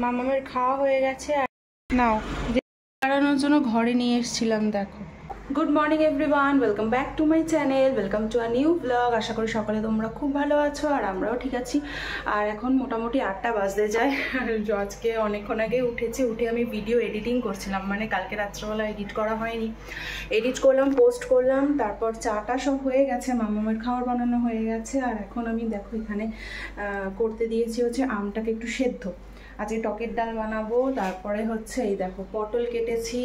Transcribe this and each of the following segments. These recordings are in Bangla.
মামামের খাওয়া হয়ে গেছে আর নাও বেড়ানোর জন্য ঘরে নিয়ে এসেছিলাম। দেখো, good morning everyone, welcome back to my channel, welcome to a new blog. আশা করি সকালে তোমরা খুব ভালো আছো আর আমরাও ঠিক আছি। আর এখন মোটামুটি 8টা বাজতে যায়। আজকে অনেকক্ষণ আগে উঠেছি, উঠে আমি ভিডিও এডিটিং করছিলাম, মানে কালকে রাত্রেবেলা এডিট করা হয়নি, এডিট করলাম, পোস্ট করলাম, তারপর চাটা সব হয়ে গেছে, মামামের খাবার বানানো হয়ে গেছে। আর এখন আমি দেখো এখানে করতে দিয়েছি হচ্ছে আমটাকে একটু সেদ্ধ। আজকে টকের ডাল বানাবো। তারপরে হচ্ছে এই দেখো পটল কেটেছি,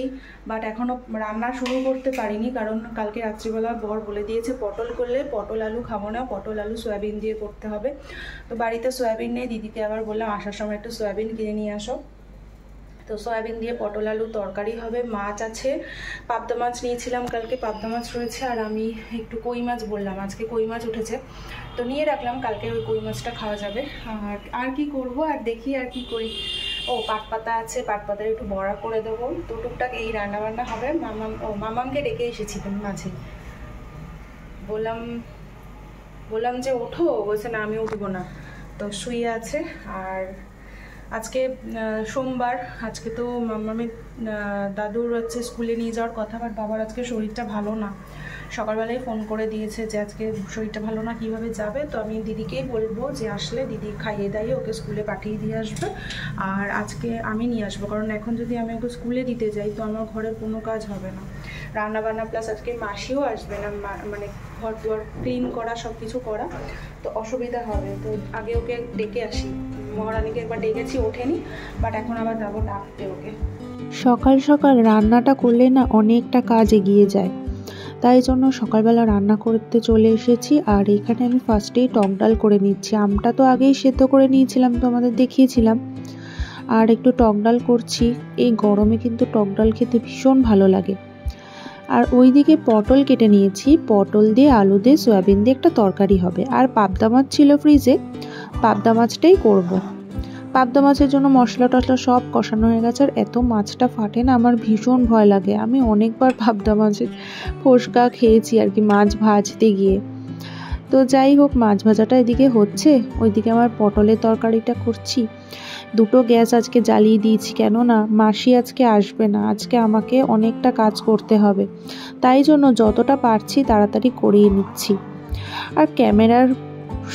বাট এখনও রান্না শুরু করতে পারিনি, কারণ কালকে রাত্রিবেলা বর বলে দিয়েছে পটল করলে পটল আলু খাবো না, পটল আলু সয়াবিন দিয়ে করতে হবে। তো বাড়িতে সয়াবিন নেই, দিদিকে আবার বললাম আসার সময় একটু সয়াবিন কিনে নিয়ে আসো। তো সয়াবিন দিয়ে পটল আলু তরকারি হবে। মাছ আছে, পাবদা মাছ নিয়েছিলাম কালকে, পাবদা মাছ রয়েছে। আর আমি একটু কই মাছ বললাম, আজকে কই মাছ উঠেছে, তো নিয়ে রাখলাম, কালকে ওই কই মাছটা খাওয়া যাবে। আর কি করব, আর দেখি আর কি করি। ও পাট পাতা আছে, পাট পাতার একটু বড়া করে দেবো। তো টুকটাক এই রান্নাবান্না হবে। মামামকে ডেকে এসেছিলাম মাঝে, বললাম যে ওঠো, বলছে না আমি উঠবো না, তো শুয়ে আছে। আর আজকে সোমবার, আজকে তো মামামের দাদুর হচ্ছে স্কুলে নিয়ে যাওয়ার কথা, বাট বাবার আজকে শরীরটা ভালো না। সকালবেলায় ফোন করে দিয়েছে যে আজকে শরীরটা ভালো না, কীভাবে যাবে। তো আমি দিদিকেই বলবো যে আসলে দিদি খাইয়ে দাইয়ে ওকে স্কুলে পাঠিয়ে দিয়ে আসবে, আর আজকে আমি নিয়ে আসবো, কারণ এখন যদি আমি ওকে স্কুলে দিতে যাই তো আমার ঘরের কোনো কাজ হবে না, রান্নাবান্না প্লাস আজকে মাসিও আসবে না, মানে ঘর দুয়ার ক্লিন করা, সব কিছু করা, তো অসুবিধা হবে। তো আগে ওকে ডেকে আসি, মহারানীকে একবার ডেকেছি, ওঠেনি, বাট এখন আবার যাবো ডাকতে ওকে। সকাল সকাল রান্নাটা করলে না অনেকটা কাজ এগিয়ে যায়, তাই জন্য সকালবেলা রান্না করতে চলে এসেছি। আর এখানে আমি ফার্স্টেই টক ডাল করে নিচ্ছি। আমটা তো আগেই সেদ্ধ করে নিয়েছিলাম, তো আমাদের দেখিয়েছিলাম। আর একটু টক ডাল করছি, এই গরমে কিন্তু টক ডাল খেতে ভীষণ ভালো লাগে। আর ওইদিকে পটল কেটে নিয়েছি, পটল দিয়ে আলু দিয়ে সয়াবিন দিয়ে একটা তরকারি হবে। আর পাবদা মাছ ছিল ফ্রিজে, পাবদা মাছটাই করব। পাবদা মাছের জন্য মশলা টশলা সব কষানো হয়ে গেছে। আর এত মাছটা ফাটে না, আমার ভীষণ ভয় লাগে। আমি অনেকবার পাবদা মাছের ফোসকা খেয়েছি আর কি, মাছ ভাজতে গিয়ে। তো যাই হোক, মাছ ভাজাটা এদিকে হচ্ছে, ওইদিকে আমার পটলের তরকারিটা করছি। দুটো গ্যাস আজকে জ্বালিয়ে দিয়েছি, কেননা মাসি আজকে আসবে না, আজকে আমাকে অনেকটা কাজ করতে হবে, তাই জন্য যতটা পারছি তাড়াতাড়ি করিয়ে নিচ্ছি। আর ক্যামেরার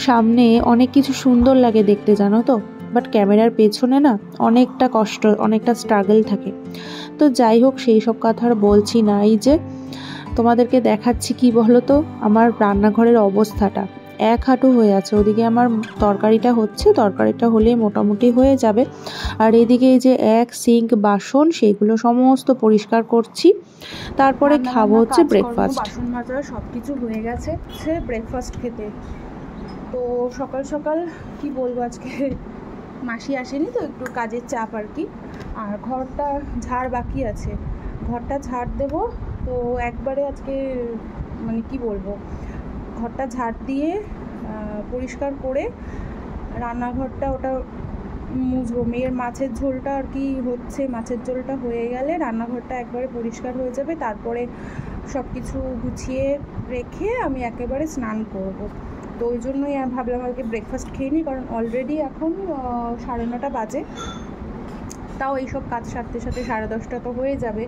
সামনে অনেক কিছু সুন্দর লাগে দেখতে, জানো তো, বাট ক্যামেরার পেছনে না অনেকটা কষ্ট, অনেকটা স্ট্রাগল থাকে। তো যাই হোক, সেই সব কথা আর বলছি না। এই যে তোমাদেরকে দেখাচ্ছি কি বলো তো, আমার রান্নাঘরের অবস্থাটা এক হাঁটু হয়ে আছে। ওদিকে আমার তরকারিটা হচ্ছে, তরকারিটা হলে মোটামুটি হয়ে যাবে। আর এদিকে এই যে এক সিঙ্ক বাসন, সেগুলো সমস্ত পরিষ্কার করছি। তারপরে খাবো হচ্ছে ব্রেকফাস্ট। বাসন মাজা সব কিছু হয়ে গেছে, ব্রেকফাস্ট খেতে। তো সকাল সকাল কি বলবো, আজকে মাসি আসেনি তো একটু কাজের চাপ আর কি। আর ঘরটা ঝাড় বাকি আছে, ঘরটা ঝাড় দেব। তো একবারে আজকে মানে কি বলবো, ঘরটা ঝাড় দিয়ে পরিষ্কার করে রান্নাঘরটা ওটা মুছবো। মেয়ের মাছের ঝোলটা আর কি হচ্ছে, মাছের ঝোলটা হয়ে গেলে রান্নাঘরটা একবারে পরিষ্কার হয়ে যাবে। তারপরে সব কিছু গুছিয়ে রেখে আমি একেবারে স্নান করব। তো ওই জন্যই ভাবলাম আজকে ব্রেকফাস্ট খেয়ে নিই, কারণ অলরেডি এখন 9:30 বাজে। তাও এইসব কাজ সারতে সাথে 10:30 তো হয়ে যাবে।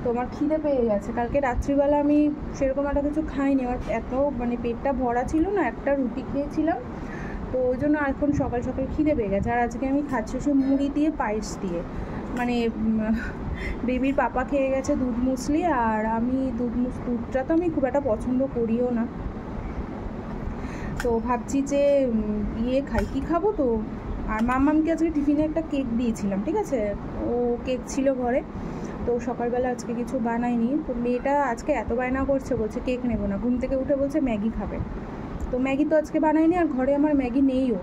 তো আমার খিদে পেয়ে গেছে, কালকে রাত্রিবেলা আমি সেরকম একটা কিছু খাইনি, আমার এত মানে পেটটা ভরা ছিল না, একটা রুটি খেয়েছিলাম, তো ওই জন্য এখন সকাল সকাল খিদে পেয়ে গেছে। আর আজকে আমি খাচ্ছি সে মুড়ি দিয়ে পায়েস দিয়ে, মানে বেবির পাপা খেয়ে গেছে দুধ মুসলি, আর আমি দুধটা তো আমি খুব একটা পছন্দ করিও না। তো ভাবছি যে খাই, কি খাবো। তো আর মাম্মামকে আজকে টিফিনে একটা কেক দিয়েছিলাম, ঠিক আছে, ও কেক ছিল ঘরে, তো সকালবেলা আজকে কিছু বানাইনি। তো মেয়েটা আজকে এত বায়না করছে, বলছে কেক নেবো না, ঘুম থেকে উঠে বলছে ম্যাগি খাবে। তো ম্যাগি তো আজকে বানাইনি, আর ঘরে আমার ম্যাগি নেইও।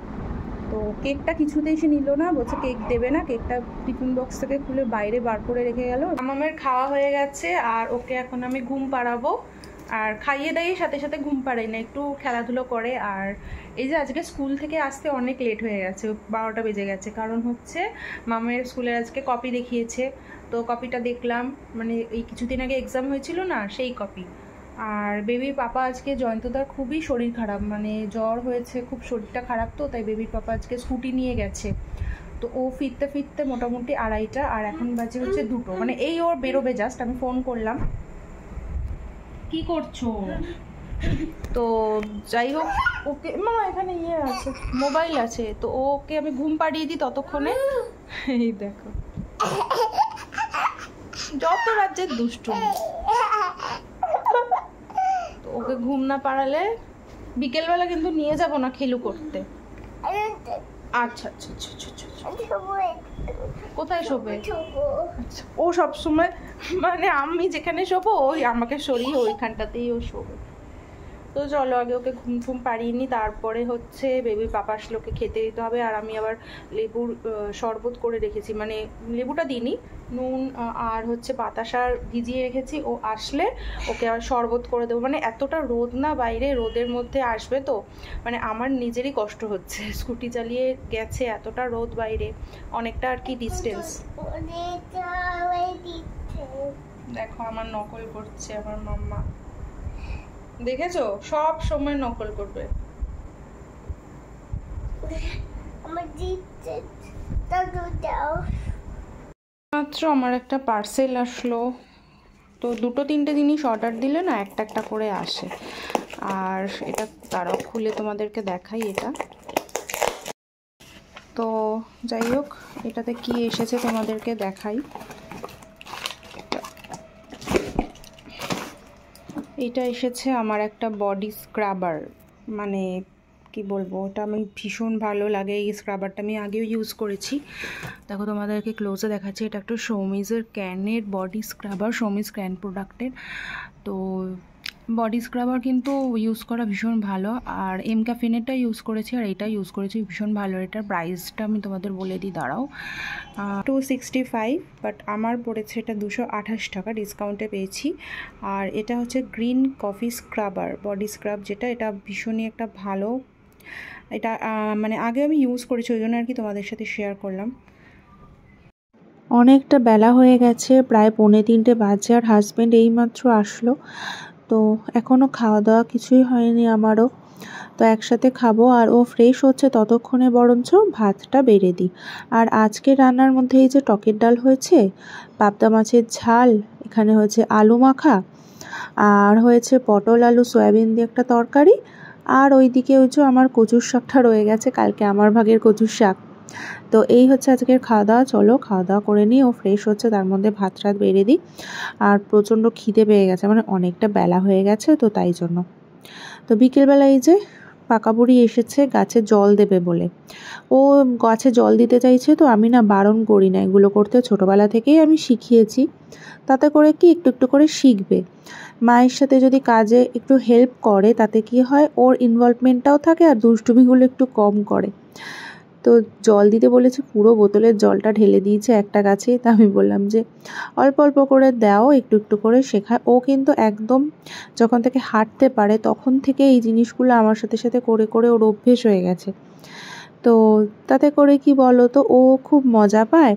তো কেকটা কিছুতেই সে নিল না, বলছে কেক দেবে না। কেকটা টিফিন বক্স থেকে খুলে বাইরে বার করে রেখে গেল। মামামের খাওয়া হয়ে গেছে, আর ওকে এখন আমি ঘুম পাড়াবো। আর খাইয়ে দাইয়ে সাথে সাথে ঘুম পাড়াই না, একটু খেলাধুলো করে। আর এই যে আজকে স্কুল থেকে আসতে অনেক লেট হয়ে গেছে, 12টা বেজে গেছে, কারণ হচ্ছে মামের স্কুলে আজকে কপি দেখিয়েছে। তো কপিটা দেখলাম, মানে এই কিছুদিন আগে এক্সাম হয়েছিল না, সেই কপি। আর বেবির পাপা আজকে জয়ন্তদার খুবই শরীর খারাপ, মানে জ্বর হয়েছে, খুব শরীরটা খারাপ, তো তাই বেবির পাপা আজকে স্কুটি নিয়ে গেছে। তো ও ফিরতে ফিরতে মোটামুটি 2:30, আর এখন বাজে হচ্ছে 2টো, মানে এই ওর বেরোবে জাস্ট, আমি ফোন করলাম। কি করছো? তো যাই হোক, ওকে মা এখানে ইয়ে আছে, মোবাইল আছে, তো ওকে আমি ঘুম পাড়িয়ে দিই ততক্ষণে। এই দেখো যত রাজ্যের দুষ্টু, তো ওকে ঘুম না পাড়ালে বিকেলবেলা কিন্তু নিয়ে যাব না খেলু করতে। আচ্ছা আচ্ছা আচ্ছা আচ্ছা, কোথায় শোবে? ও সবসময় মানে আমি যেখানে শোবো ওই আমাকে সরিয়ে ওইখানটাতেই ও শোবে। তো চলো আগে ওকে ঘুম টুম পাড়িয়ে নি, তারপরে হচ্ছে বেবির পাপা আসলে ওকে খেতে দিতে হবে। আর আমি আবার লেবুর শরবত করে রেখেছি, মানে লেবুটা দিইনি, নুন আর হচ্ছে বাতাসার ভিজিয়ে রেখেছি। ও আসলে ওকে আবার শরবত করে দেবো। মানে এতটা রোদ না বাইরে, রোদের মধ্যে আসবে তো মানে আমার নিজেরই কষ্ট হচ্ছে, স্কুটি চালিয়ে গেছে, এতটা রোদ বাইরে, অনেকটা আর কি ডিস্টেন্স। দেখো আমার নকল করছে আমার মাম্মা, দেখেছো? সব সময় নকল করবে। মাত্র আমার একটা পার্সেল আসলো, তো 2-3টে জিনিস অর্ডার দিলে না একটা একটা করে আসে। আর এটা তারাও খুলে তোমাদেরকে দেখাই। এটা তো যাই হোক, এটাতে কি এসেছে তোমাদেরকে দেখাই। এটা এসেছে আমার একটা বডি স্ক্রাবার, মানে কি বলবো, ওটা আমি ভীষণ ভালো লাগে। এই স্ক্রাবারটা আমি আগেও ইউজ করেছি, দেখো তোমাদেরকে ক্লোজে দেখাচ্ছি। এটা একটা সৌমিজের ক্যানের বডি স্ক্রাবার, সৌমিজ ক্যান প্রোডাক্টের। তো বডি স্ক্রাবার কিন্তু ইউজ করা ভীষণ ভালো। আর এম ক্যাফিনেরটা ইউজ করেছি আর এটা ইউজ করেছি, ভীষণ ভালো। এটার প্রাইসটা আমি তোমাদের বলে দিই, দাঁড়াও, 265, বাট আমার পড়েছে এটা 228 টাকা, ডিসকাউন্টে পেয়েছি। আর এটা হচ্ছে green coffee scrubber body scrub, যেটা এটা ভীষণই একটা ভালো। এটা মানে আগে আমি ইউজ করেছি, ওই জন্য আর কি তোমাদের সাথে শেয়ার করলাম। অনেকটা বেলা হয়ে গেছে, প্রায় 2:45 বাজে, আর হাজব্যান্ড এইমাত্র আসলো। তো এখনও খাওয়া দাওয়া কিছুই হয়নি আমারও, তো একসাথে খাবো। আর ও ফ্রেশ হচ্ছে ততক্ষণে বরঞ্চ ভাতটা বেড়ে দিই। আর আজকে রান্নার মধ্যে এই যে টকের ডাল হয়েছে, পাবদা মাছের ঝাল, এখানে হয়েছে আলু মাখা, আর হয়েছে পটল আলু সয়াবিন দিয়ে একটা তরকারি। আর ওইদিকে ওই যে আমার কচুর শাকটা রয়ে গেছে, কালকে আমার ভাগের কচুর শাক। তো এই হচ্ছে আজকের খাওয়া দাওয়া। চলো খাওয়া দাওয়া করে নিই, ও ফ্রেশ হচ্ছে, তার মধ্যে ভাত রাত বেড়ে দিই। আর প্রচণ্ড খিদে পেয়ে গেছে, মানে অনেকটা বেলা হয়ে গেছে, তো তাই জন্য। তো বিকেলবেলা এই যে পাকা বুড়ি এসেছে গাছে জল দেবে বলে। ও গাছে জল দিতে চাইছে, তো আমি না বারণ করি না, এগুলো করতে ছোটোবেলা থেকেই আমি শিখিয়েছি। তাতে করে কি একটু একটু করে শিখবে। মায়ের সাথে যদি কাজে একটু হেল্প করে তাতে কি হয়, ওর ইনভলভমেন্টটাও থাকে আর দুষ্টুমিগুলো একটু কম করে। তো জল দিতে বলেছে, পুরো বোতলের জলটা ঢেলে দিয়েছে একটা গাছে। তা আমি বললাম যে অল্প অল্প করে দাও, একটু একটু করে শেখায়। ও কিন্তু একদম যখন থেকে হাঁটতে পারে তখন থেকে এই জিনিসগুলো আমার সাথে সাথে করে করে ওর অভ্যেস হয়ে গেছে। তো তাতে করে কি বলো তো, ও খুব মজা পায়।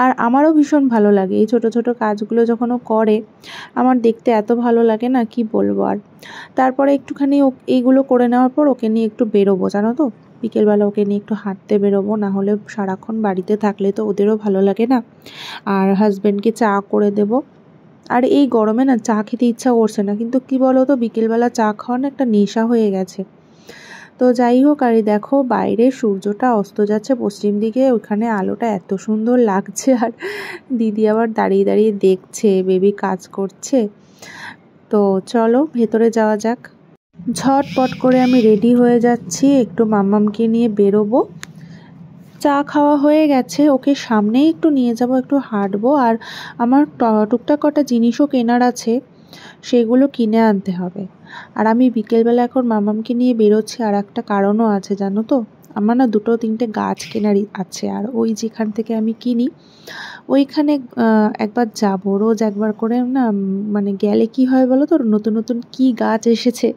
আর আমারও ভীষণ ভালো লাগে এই ছোট ছোট কাজগুলো যখন ও করে, আমার দেখতে এত ভালো লাগে না, কি বলবো আর। তারপরে একটুখানি এইগুলো করে নেওয়ার পর ওকে নিয়ে একটু বেরোবো, জানো তো, বিকেলবেলা ওকে নিয়ে একটু হাঁটতে বেরোবো। না হলে সারাক্ষণ বাড়িতে থাকলে তো ওদেরও ভালো লাগে না। আর হাজব্যান্ডকে চা করে দেবো। আর এই গরমে না চা খেতে ইচ্ছা করছে না, কিন্তু কি বলো তো, বিকেলবেলা চা খাওয়া না একটা নেশা হয়ে গেছে। তো যাই হোক, আর দেখো বাইরে সূর্যটা অস্ত যাচ্ছে পশ্চিম দিকে, ওখানে আলোটা এত সুন্দর লাগছে। আর দিদি আবার দাঁড়িয়ে দাঁড়িয়ে দেখছে বেবি কাজ করছে। তো চলো ভেতরে যাওয়া যাক। ঝটপট করে আমি রেডি হয়ে যাচ্ছি, একটু মাম্মামকে নিয়ে বেরোবো। চা খাওয়া হয়ে গেছে, ওকে সামনেই একটু নিয়ে যাব, একটু হাঁটবো। আর আমার টুকটাক কটা জিনিসও কেনার আছে, সেগুলো কিনে আনতে হবে। আর আমি বিকেলবেলা এখন মামামকে নিয়ে বেরোচ্ছি আর একটা কারণও আছে, জানো তো, আমার না 2-3টে গাছ কেনারই আছে। আর ওই যেখান থেকে আমি কিনি ওইখানে একবার যাব, রোজ একবার করে না, মানে গেলে কি হয় বলো তো, নতুন নতুন কি গাছ এসেছে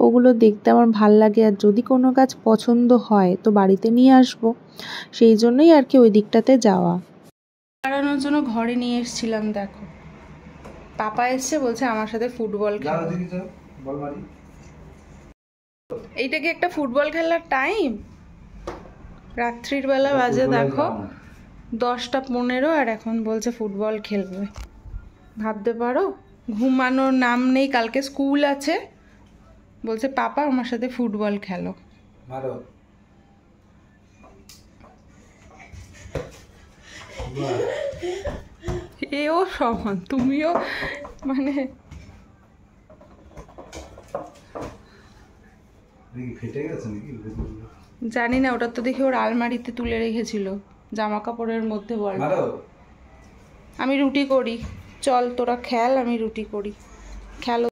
ওগুলো দেখতে আমার ভাল লাগে। আর যদি কোনো গাছ পছন্দ হয় তো বাড়িতে নিয়ে আসবো, সেই জন্যই আর কি ওই দিকটাতে যাওয়া। বেড়ানোর জন্য ঘরে নিয়ে এসেছিলাম। দেখো পাপা এসছে, বলছে আমার সাথে ফুটবল খেলো। এইটা কি একটা ফুটবল খেলার টাইম? রাত্রির বেলা বাজে দেখো 10:15 আর এখন বলছে ফুটবল খেলবে। ভাবতে পারো, ঘুমানোর নাম নেই, কালকে স্কুল আছে, বলছে পাপা আমার সাথে ফুটবল খেলো। এও সমান, তুমিও মানে জানি না, ওটা তো দেখি ওর আলমারিতে তুলে রেখেছিল জামা কাপড়ের মধ্যে। বল, আমি রুটি করি, চল তোরা খেল, আমি রুটি করি, খেলো।